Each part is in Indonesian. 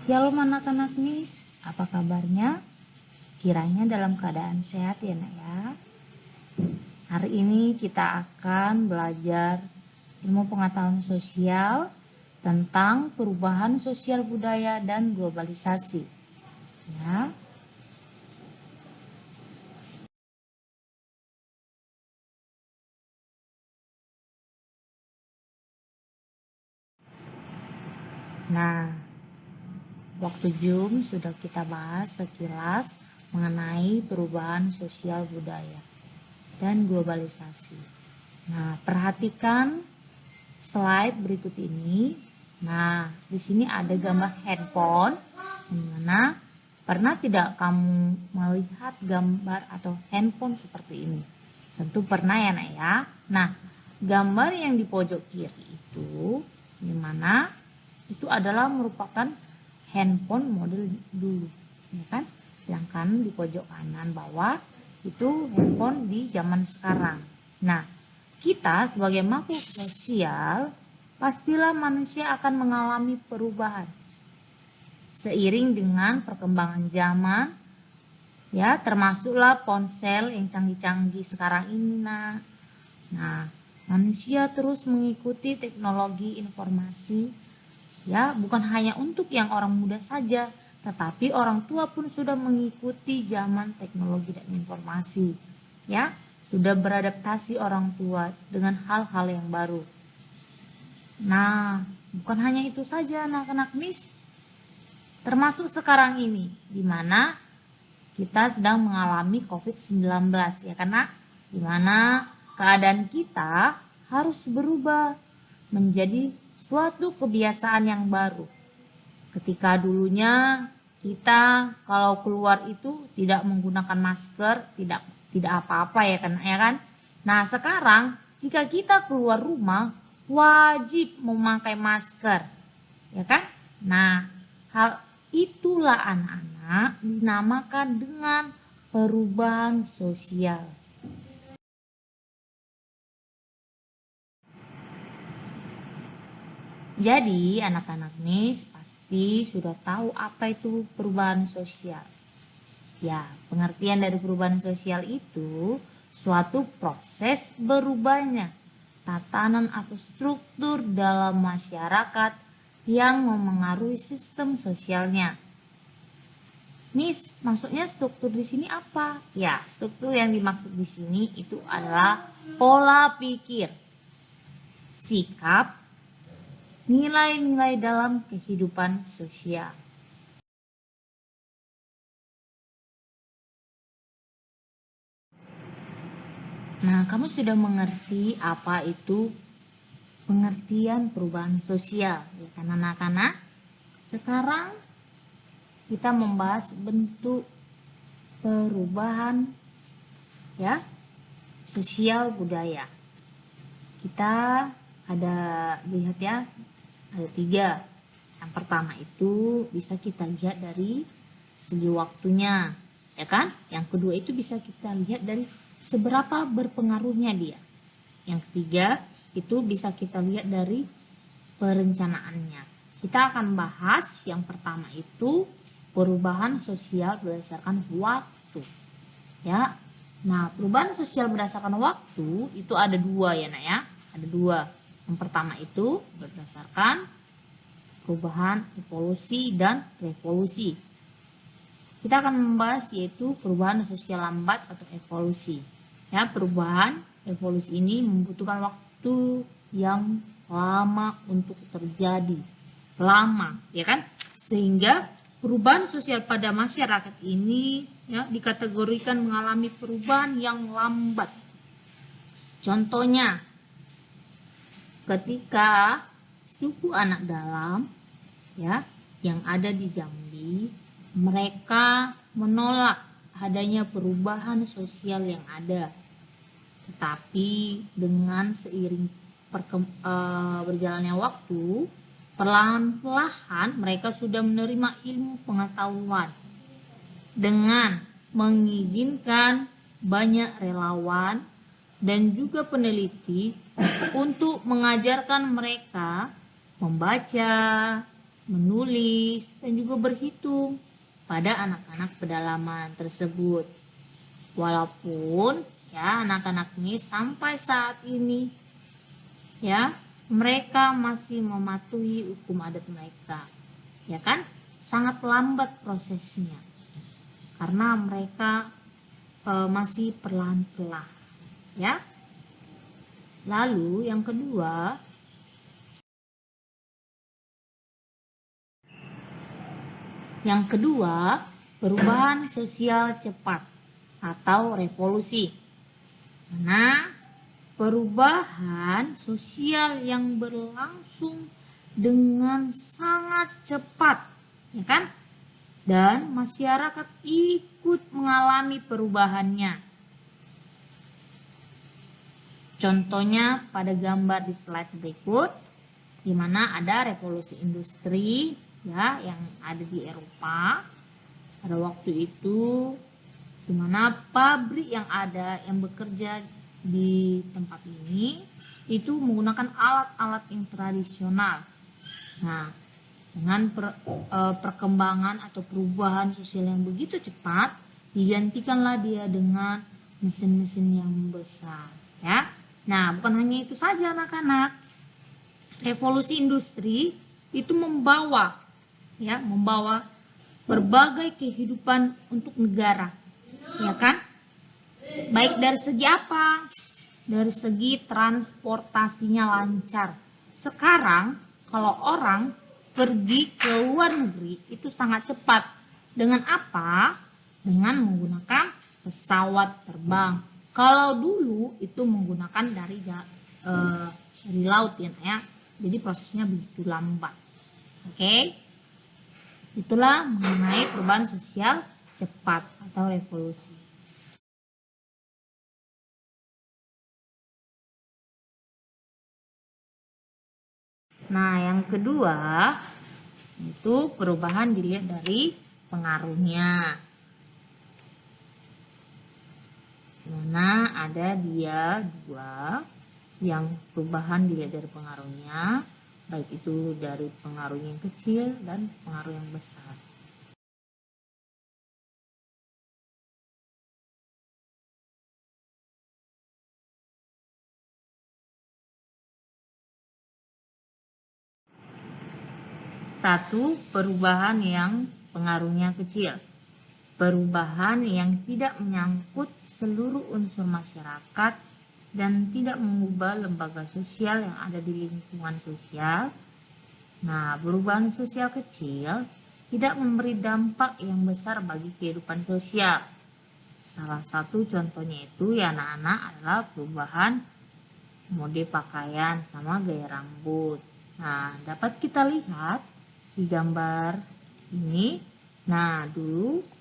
Shalom anak-anak Nis, apa kabarnya? Kiranya dalam keadaan sehat ya nak ya. Hari ini kita akan belajar ilmu pengetahuan sosial tentang perubahan sosial budaya dan globalisasi. Ya. Nah, waktu Zoom sudah kita bahas sekilas mengenai perubahan sosial budaya dan globalisasi. Nah, perhatikan slide berikut ini. Nah, di sini ada gambar handphone. Dimana pernah tidak kamu melihat gambar atau handphone seperti ini? Tentu pernah ya nak ya. Nah, gambar yang di pojok kiri itu dimana itu adalah merupakan handphone model dulu, ya kan? Sedangkan di pojok kanan bawah itu handphone di zaman sekarang. Nah, kita sebagai makhluk sosial pastilah manusia akan mengalami perubahan seiring dengan perkembangan zaman, ya, termasuklah ponsel yang canggih-canggih sekarang ini. Nah, manusia terus mengikuti teknologi informasi, ya, bukan hanya untuk yang orang muda saja, tetapi orang tua pun sudah mengikuti zaman teknologi dan informasi, ya, sudah beradaptasi orang tua dengan hal-hal yang baru. Nah, bukan hanya itu saja anak-anak Nis, termasuk sekarang ini, di mana kita sedang mengalami COVID-19, ya karena di mana keadaan kita harus berubah menjadi suatu kebiasaan yang baru. Ketika dulunya kita kalau keluar itu tidak menggunakan masker, tidak apa-apa ya kan? Nah, sekarang jika kita keluar rumah wajib memakai masker, ya kan? Nah, hal itulah anak-anak dinamakan dengan perubahan sosial. Jadi anak-anak nih pasti sudah tahu apa itu perubahan sosial. Ya, pengertian dari perubahan sosial itu suatu proses berubahnya tatanan atau struktur dalam masyarakat yang memengaruhi sistem sosialnya. Miss, maksudnya struktur di sini apa? Ya, struktur yang dimaksud di sini itu adalah pola pikir, sikap, nilai-nilai dalam kehidupan sosial. Nah, kamu sudah mengerti apa itu pengertian perubahan sosial, ya kan anak-anak? Sekarang kita membahas bentuk perubahan ya sosial budaya. Kita ada lihat ya, ada 3. Yang pertama itu bisa kita lihat dari segi waktunya, ya kan? Yang kedua itu bisa kita lihat dari seberapa berpengaruhnya dia. Yang ketiga itu bisa kita lihat dari perencanaannya. Kita akan bahas yang pertama itu perubahan sosial berdasarkan waktu. Ya. Nah, perubahan sosial berdasarkan waktu itu ada 2 ya, Nak ya. Ada 2. Yang pertama itu berdasarkan perubahan evolusi dan revolusi. Kita akan membahas yaitu perubahan sosial lambat atau evolusi. Ya, perubahan evolusi ini membutuhkan waktu yang lama untuk terjadi. Lama, ya kan? Sehingga perubahan sosial pada masyarakat ini ya dikategorikan mengalami perubahan yang lambat. Contohnya, ketika suku anak dalam ya yang ada di Jambi, mereka menolak adanya perubahan sosial yang ada. Tetapi dengan seiring berjalannya waktu, perlahan-lahan mereka sudah menerima ilmu pengetahuan dengan mengizinkan banyak relawan dan juga peneliti untuk mengajarkan mereka membaca, menulis, dan juga berhitung pada anak-anak pedalaman tersebut. Walaupun ya anak-anak ini sampai saat ini ya mereka masih mematuhi hukum adat mereka, ya kan, sangat lambat prosesnya karena mereka masih perlahan-lahan ya. Lalu yang kedua, perubahan sosial cepat atau revolusi. Nah, perubahan sosial yang berlangsung dengan sangat cepat, ya kan? Dan masyarakat ikut mengalami perubahannya. Contohnya pada gambar di slide berikut, di mana ada revolusi industri ya yang ada di Eropa pada waktu itu, di mana pabrik yang ada yang bekerja di tempat ini itu menggunakan alat-alat yang tradisional. Nah, dengan perkembangan atau perubahan sosial yang begitu cepat, digantikanlah dia dengan mesin-mesin yang besar ya. Nah, bukan hanya itu saja anak-anak. Revolusi industri itu membawa berbagai kehidupan untuk negara, ya kan? Baik dari segi apa? Dari segi transportasinya lancar. Sekarang kalau orang pergi ke luar negeri itu sangat cepat. Dengan apa? Dengan menggunakan pesawat terbang. Kalau dulu itu menggunakan dari laut ya. Jadi prosesnya begitu lambat. Oke. Itulah mengenai perubahan sosial cepat atau revolusi. Nah, yang kedua itu perubahan dilihat dari pengaruhnya. Mana ada dia dua yang perubahan dilihat dari pengaruhnya, baik itu dari pengaruh yang kecil dan pengaruh yang besar. Satu, perubahan yang pengaruhnya kecil. Perubahan yang tidak menyangkut seluruh unsur masyarakat dan tidak mengubah lembaga sosial yang ada di lingkungan sosial. Nah, perubahan sosial kecil tidak memberi dampak yang besar bagi kehidupan sosial. Salah satu contohnya itu ya anak-anak adalah perubahan mode pakaian sama gaya rambut. Nah, dapat kita lihat di gambar ini. Nah, dulu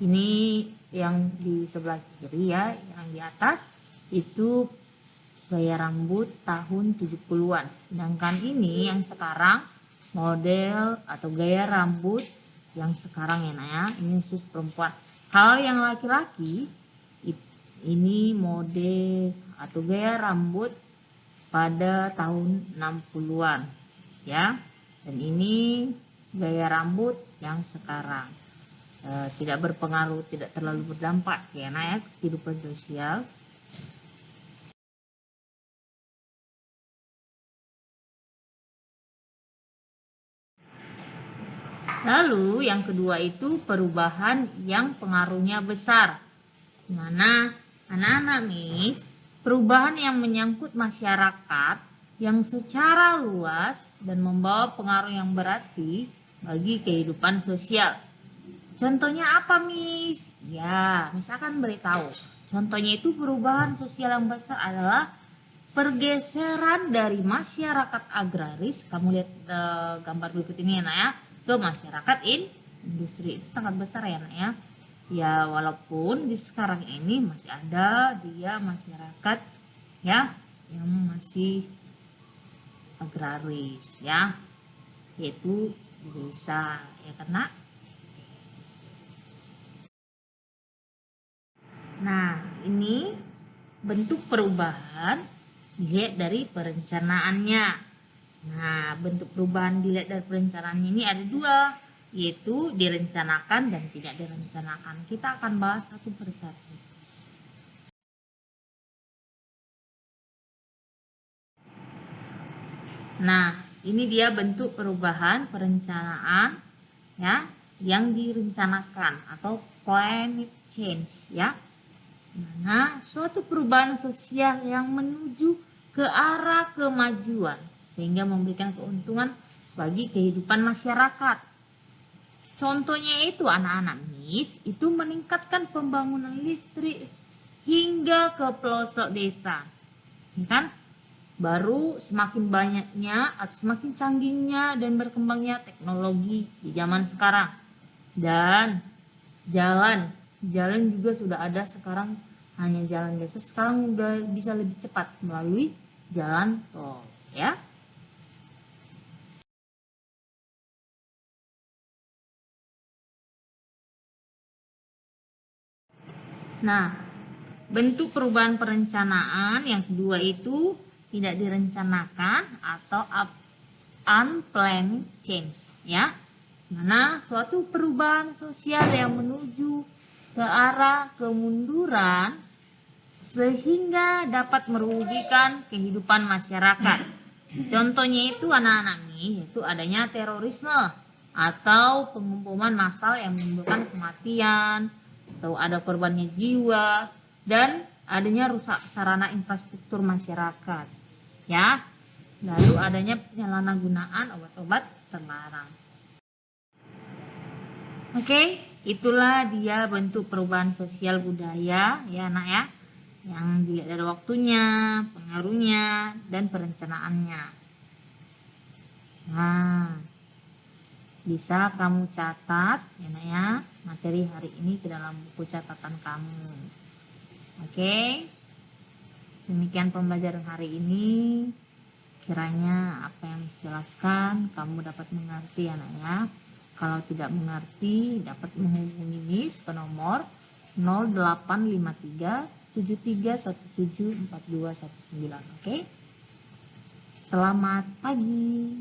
ini yang di sebelah kiri ya, yang di atas itu gaya rambut tahun 70-an. Sedangkan ini yang sekarang model atau gaya rambut yang sekarang ya, ini khusus perempuan. Kalau yang laki-laki ini mode atau gaya rambut pada tahun 60-an ya. Dan ini gaya rambut yang sekarang. Tidak berpengaruh, tidak terlalu berdampak ya kehidupan sosial. Lalu yang kedua itu perubahan yang pengaruhnya besar. Mana anak-anak Miss, perubahan yang menyangkut masyarakat yang secara luas dan membawa pengaruh yang berarti bagi kehidupan sosial. Contohnya apa, Miss? Ya, misalkan beritahu. Contohnya itu perubahan sosial yang besar adalah pergeseran dari masyarakat agraris. Kamu lihat gambar berikut ini ya, Nak ya. Ke masyarakat industri. Itu sangat besar ya, Nak ya. Ya, walaupun di sekarang ini masih ada dia masyarakat ya yang masih agraris ya. Yaitu di desa ya, karena nah, ini bentuk perubahan dilihat dari perencanaannya. Nah, bentuk perubahan dilihat dari perencanaan ini ada dua, yaitu direncanakan dan tidak direncanakan. Kita akan bahas satu persatu. Nah, ini dia bentuk perubahan perencanaan ya yang direncanakan atau climate change ya. Nah, suatu perubahan sosial yang menuju ke arah kemajuan sehingga memberikan keuntungan bagi kehidupan masyarakat. Contohnya itu anak-anak MIS itu meningkatkan pembangunan listrik hingga ke pelosok desa. Ya kan? Baru semakin banyaknya atau semakin canggihnya dan berkembangnya teknologi di zaman sekarang. Dan jalan juga sudah ada sekarang, hanya jalan biasa sekarang udah bisa lebih cepat melalui jalan tol ya. Nah, bentuk perubahan perencanaan yang kedua itu tidak direncanakan atau unplanned change ya. Mana suatu perubahan sosial yang menuju ke arah kemunduran sehingga dapat merugikan kehidupan masyarakat. Contohnya itu anak-anak nih, yaitu adanya terorisme atau pengeboman massal yang menimbulkan kematian atau ada korbannya jiwa dan adanya rusak sarana infrastruktur masyarakat. Ya. Lalu adanya penyalahgunaan obat-obat terlarang. Oke, itulah dia bentuk perubahan sosial budaya ya anak ya, yang dilihat dari waktunya, pengaruhnya, dan perencanaannya. Nah, bisa kamu catat ya nak ya materi hari ini ke dalam buku catatan kamu. Oke, demikian pembelajaran hari ini. Kiranya apa yang dijelaskan kamu dapat mengerti anak ya. Kalau tidak mengerti dapat menghubungi Miss ke nomor 0853 73174219. Oke. Selamat pagi.